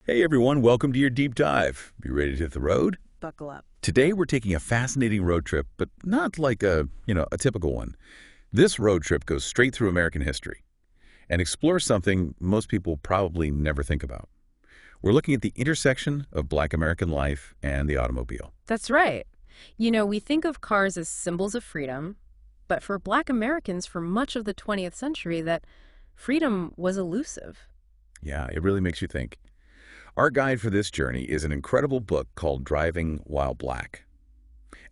Hey everyone, welcome to your deep dive. Be ready to hit the road? Buckle up. Today we're taking a fascinating road trip, but not like a typical one. This road trip goes straight through American history and explores something most people probably never think about. We're looking at the intersection of Black American life and the automobile. That's right. We think of cars as symbols of freedom, but for Black Americans for much of the 20th century, that freedom was elusive. Yeah, it really makes you think. Our guide for this journey is an incredible book called Driving While Black.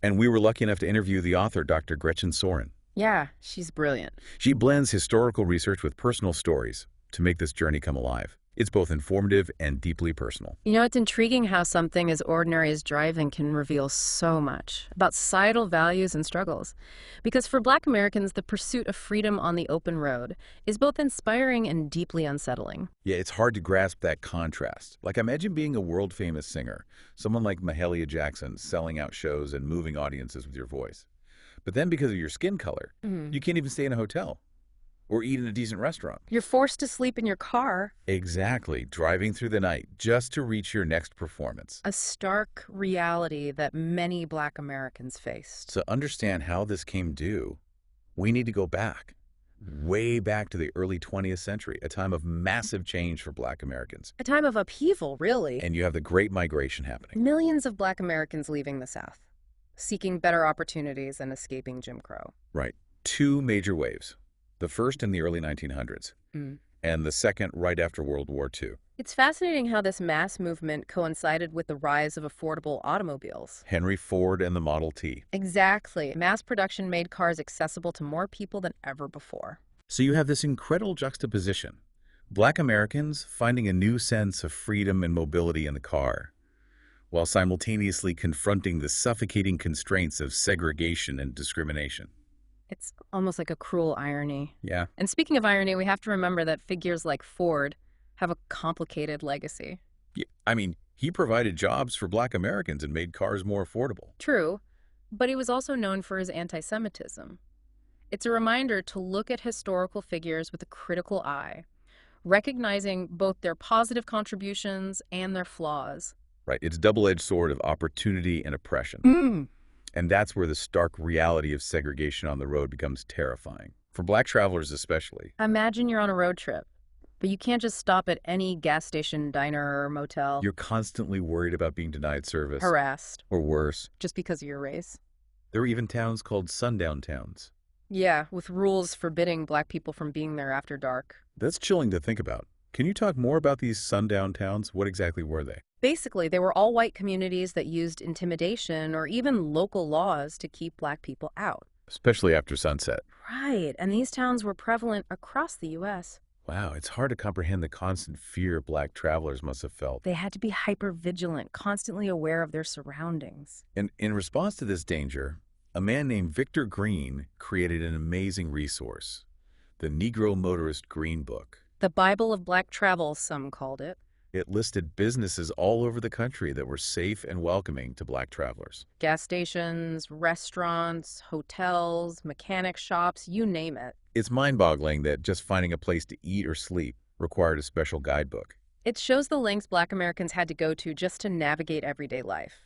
And we were lucky enough to interview the author, Dr. Gretchen Soren. Yeah, she's brilliant. She blends historical research with personal stories to make this journey come alive. It's both informative and deeply personal. It's intriguing how something as ordinary as driving can reveal so much about societal values and struggles. Because for Black Americans, the pursuit of freedom on the open road is both inspiring and deeply unsettling. Yeah, it's hard to grasp that contrast. Like, imagine being a world-famous singer, someone like Mahalia Jackson, selling out shows and moving audiences with your voice. But then because of your skin color, you can't even stay in a hotel or eat in a decent restaurant. You're forced to sleep in your car. Exactly, driving through the night just to reach your next performance. A stark reality that many Black Americans faced. To understand how this came due, we need to go back, way back to the early 20th century, a time of massive change for Black Americans. A time of upheaval, really. And you have the Great Migration happening. Millions of Black Americans leaving the South, seeking better opportunities and escaping Jim Crow. Right. Two major waves. The first in the early 1900s, and the second right after World War II. It's fascinating how this mass movement coincided with the rise of affordable automobiles. Henry Ford and the Model T. Exactly. Mass production made cars accessible to more people than ever before. So you have this incredible juxtaposition. Black Americans finding a new sense of freedom and mobility in the car, while simultaneously confronting the suffocating constraints of segregation and discrimination. It's almost like a cruel irony. Yeah. And speaking of irony, we have to remember that figures like Ford have a complicated legacy. Yeah, I mean, he provided jobs for Black Americans and made cars more affordable. True, but he was also known for his anti-Semitism. It's a reminder to look at historical figures with a critical eye, recognizing both their positive contributions and their flaws. Right, it's a double-edged sword of opportunity and oppression. And that's where the stark reality of segregation on the road becomes terrifying. For Black travelers especially. Imagine you're on a road trip, but you can't just stop at any gas station, diner, or motel. You're constantly worried about being denied service. Harassed. Or worse. Just because of your race. There are even towns called sundown towns. Yeah, with rules forbidding Black people from being there after dark. That's chilling to think about. Can you talk more about these sundown towns? What exactly were they? Basically, they were all white communities that used intimidation or even local laws to keep Black people out. Especially after sunset. Right, and these towns were prevalent across the U.S. Wow, it's hard to comprehend the constant fear Black travelers must have felt. They had to be hyper-vigilant, constantly aware of their surroundings. And in response to this danger, a man named Victor Green created an amazing resource, the Negro Motorist Green Book. The Bible of Black travel, some called it. It listed businesses all over the country that were safe and welcoming to Black travelers. Gas stations, restaurants, hotels, mechanic shops, you name it. It's mind-boggling that just finding a place to eat or sleep required a special guidebook. It shows the lengths Black Americans had to go to just to navigate everyday life.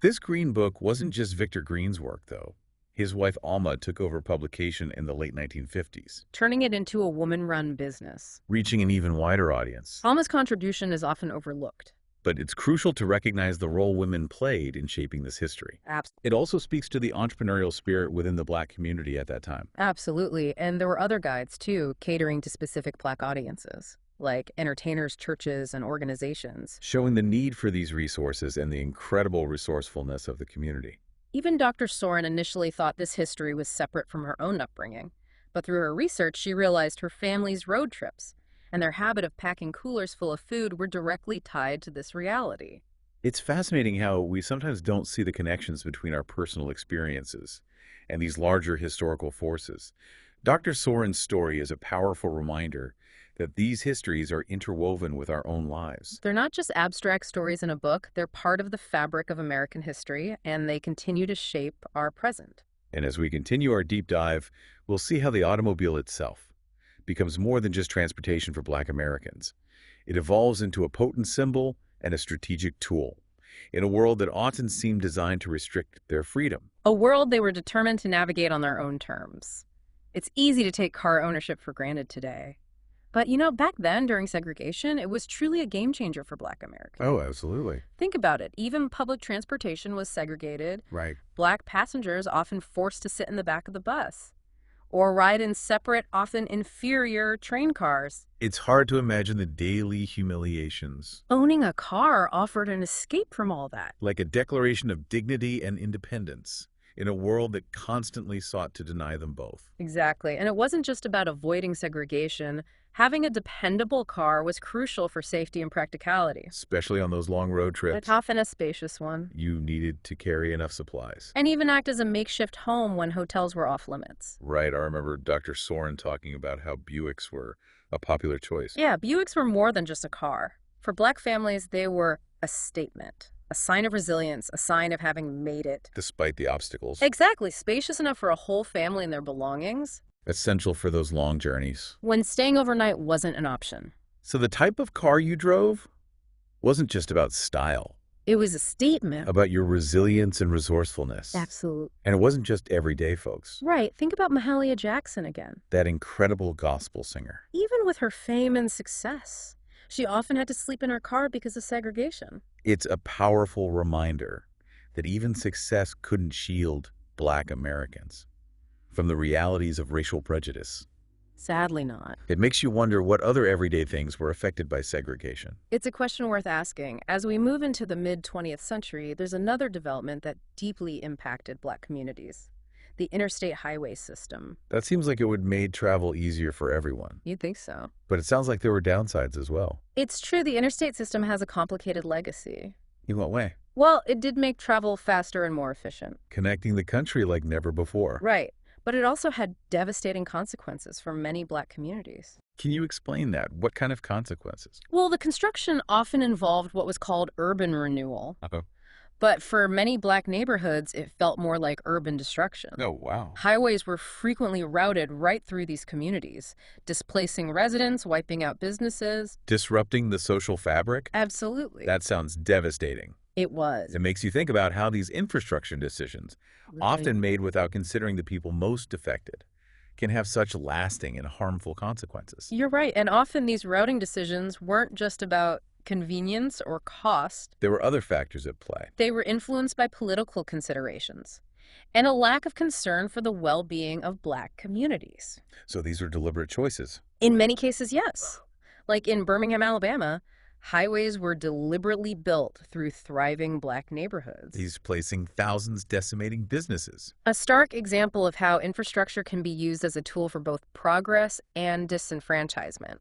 This Green Book wasn't just Victor Green's work, though. His wife Alma took over publication in the late 1950s, turning it into a woman-run business, reaching an even wider audience. Alma's contribution is often overlooked. But it's crucial to recognize the role women played in shaping this history. Absolutely. It also speaks to the entrepreneurial spirit within the Black community at that time. Absolutely. And there were other guides, too, catering to specific Black audiences, like entertainers, churches, and organizations. Showing the need for these resources and the incredible resourcefulness of the community. Even Dr. Soren initially thought this history was separate from her own upbringing, but through her research, she realized her family's road trips and their habit of packing coolers full of food were directly tied to this reality. It's fascinating how we sometimes don't see the connections between our personal experiences and these larger historical forces. Dr. Soren's story is a powerful reminder that these histories are interwoven with our own lives. They're not just abstract stories in a book, they're part of the fabric of American history, and they continue to shape our present. And as we continue our deep dive, we'll see how the automobile itself becomes more than just transportation for Black Americans. It evolves into a potent symbol and a strategic tool in a world that often seemed designed to restrict their freedom. A world they were determined to navigate on their own terms. It's easy to take car ownership for granted today. But back then, during segregation, it was truly a game changer for Black Americans. Oh, absolutely. Think about it. Even public transportation was segregated. Right. Black passengers often forced to sit in the back of the bus or ride in separate, often inferior train cars. It's hard to imagine the daily humiliations. Owning a car offered an escape from all that. Like a declaration of dignity and independence in a world that constantly sought to deny them both. Exactly. And it wasn't just about avoiding segregation. Having a dependable car was crucial for safety and practicality. Especially on those long road trips. But often a spacious one. You needed to carry enough supplies. And even act as a makeshift home when hotels were off limits. Right. I remember Dr. Soren talking about how Buicks were a popular choice. Yeah, Buicks were more than just a car. For Black families, they were a statement. A sign of resilience, a sign of having made it. Despite the obstacles. Exactly. Spacious enough for a whole family and their belongings. Essential for those long journeys. When staying overnight wasn't an option. So the type of car you drove wasn't just about style. It was a statement. About your resilience and resourcefulness. Absolutely. And it wasn't just everyday folks. Right. Think about Mahalia Jackson again. That incredible gospel singer. Even with her fame and success, she often had to sleep in her car because of segregation. It's a powerful reminder that even success couldn't shield Black Americans from the realities of racial prejudice. Sadly not. It makes you wonder what other everyday things were affected by segregation. It's a question worth asking. As we move into the mid-20th century, there's another development that deeply impacted Black communities. The interstate highway system. That seems like it would make travel easier for everyone. You'd think so. But it sounds like there were downsides as well. It's true, the interstate system has a complicated legacy. In what way? Well, it did make travel faster and more efficient. Connecting the country like never before. Right. But it also had devastating consequences for many Black communities. Can you explain that? What kind of consequences? Well, the construction often involved what was called urban renewal. Uh-oh. But for many Black neighborhoods, it felt more like urban destruction. Oh, wow. Highways were frequently routed right through these communities, displacing residents, wiping out businesses. Disrupting the social fabric? Absolutely. That sounds devastating. It was. It makes you think about how these infrastructure decisions, often made without considering the people most affected, can have such lasting and harmful consequences. You're right. And often these routing decisions weren't just about convenience or cost. There were other factors at play. They were influenced by political considerations and a lack of concern for the well-being of Black communities. So these are deliberate choices. In many cases, yes. Like in Birmingham, Alabama, highways were deliberately built through thriving Black neighborhoods. Displacing thousands, decimating businesses. A stark example of how infrastructure can be used as a tool for both progress and disenfranchisement.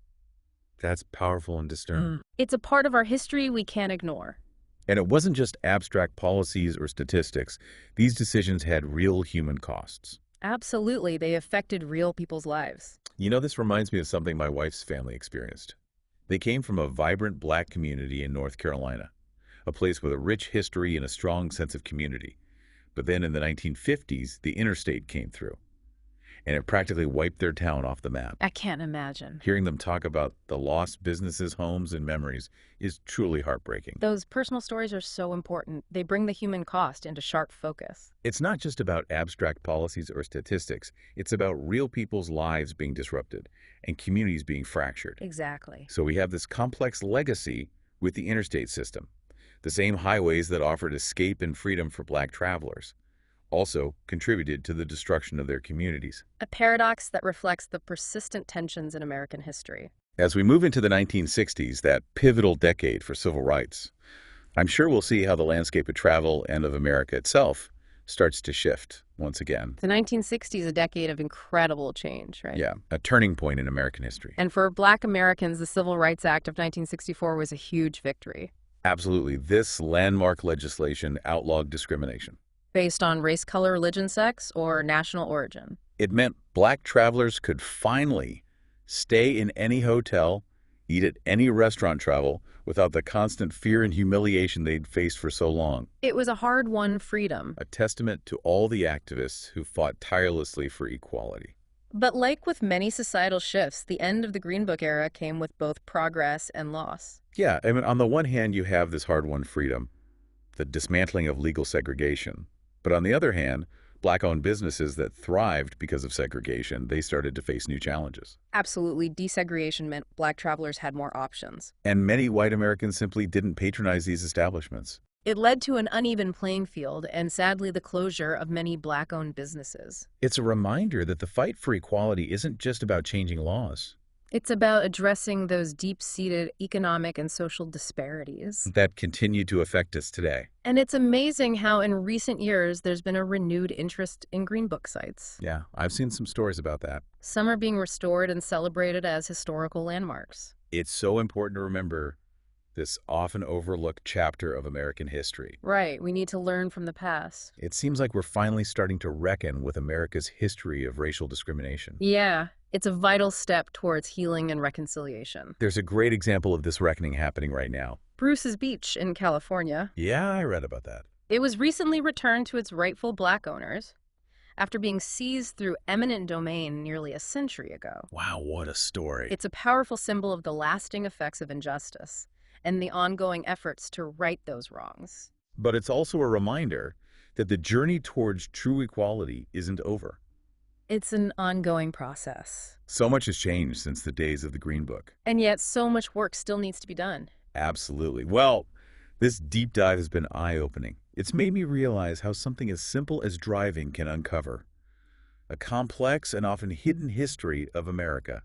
That's powerful and disturbing. It's a part of our history we can't ignore. And it wasn't just abstract policies or statistics. These decisions had real human costs. Absolutely, they affected real people's lives. You know, this reminds me of something my wife's family experienced. They came from a vibrant Black community in North Carolina, a place with a rich history and a strong sense of community. But then in the 1950s, the interstate came through, and it practically wiped their town off the map. I can't imagine. Hearing them talk about the lost businesses, homes, and memories is truly heartbreaking. Those personal stories are so important. They bring the human cost into sharp focus. It's not just about abstract policies or statistics. It's about real people's lives being disrupted and communities being fractured. Exactly. So we have this complex legacy with the interstate system. The same highways that offered escape and freedom for Black travelers also contributed to the destruction of their communities. A paradox that reflects the persistent tensions in American history. As we move into the 1960s, that pivotal decade for civil rights, I'm sure we'll see how the landscape of travel and of America itself starts to shift once again. The 1960s, a decade of incredible change, right? Yeah, a turning point in American history. And for Black Americans, the Civil Rights Act of 1964 was a huge victory. Absolutely. This landmark legislation outlawed discrimination. Based on race, color, religion, sex, or national origin. It meant Black travelers could finally stay in any hotel, eat at any restaurant travel without the constant fear and humiliation they'd faced for so long. It was a hard-won freedom. A testament to all the activists who fought tirelessly for equality. But like with many societal shifts, the end of the Green Book era came with both progress and loss. Yeah, I mean, on the one hand, you have this hard-won freedom, the dismantling of legal segregation. But on the other hand, black-owned businesses that thrived because of segregation, they started to face new challenges. Absolutely, desegregation meant black travelers had more options. And many white Americans simply didn't patronize these establishments. It led to an uneven playing field and sadly the closure of many black-owned businesses. It's a reminder that the fight for equality isn't just about changing laws. It's about addressing those deep-seated economic and social disparities. That continue to affect us today. And it's amazing how in recent years there's been a renewed interest in Green Book sites. Yeah, I've seen some stories about that. Some are being restored and celebrated as historical landmarks. It's so important to remember this often overlooked chapter of American history. Right, we need to learn from the past. It seems like we're finally starting to reckon with America's history of racial discrimination. Yeah, it's a vital step towards healing and reconciliation. There's a great example of this reckoning happening right now. Bruce's Beach in California. Yeah, I read about that. It was recently returned to its rightful black owners after being seized through eminent domain nearly a century ago. Wow, what a story. It's a powerful symbol of the lasting effects of injustice and the ongoing efforts to right those wrongs. But it's also a reminder that the journey towards true equality isn't over. It's an ongoing process. So much has changed since the days of the Green Book. And yet so much work still needs to be done. Absolutely. Well, this deep dive has been eye-opening. It's made me realize how something as simple as driving can uncover a complex and often hidden history of America.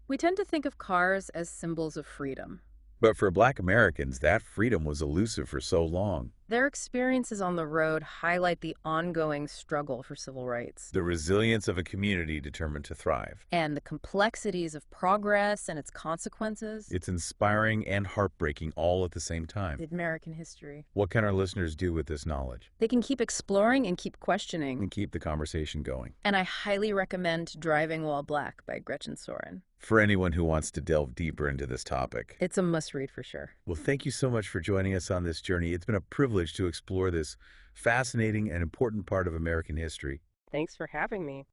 We tend to think of cars as symbols of freedom. But for Black Americans, that freedom was elusive for so long. Their experiences on the road highlight the ongoing struggle for civil rights The resilience of a community determined to thrive. and the complexities of progress and its consequences It's inspiring and heartbreaking all at the same time. in American history. What can our listeners do with this knowledge? They can keep exploring and keep questioning. And keep the conversation going. And I highly recommend Driving While Black by Gretchen Soren. For anyone who wants to delve deeper into this topic. It's a must-read for sure. Well, thank you so much for joining us on this journey. It's been a privilege to explore this fascinating and important part of American history. Thanks for having me.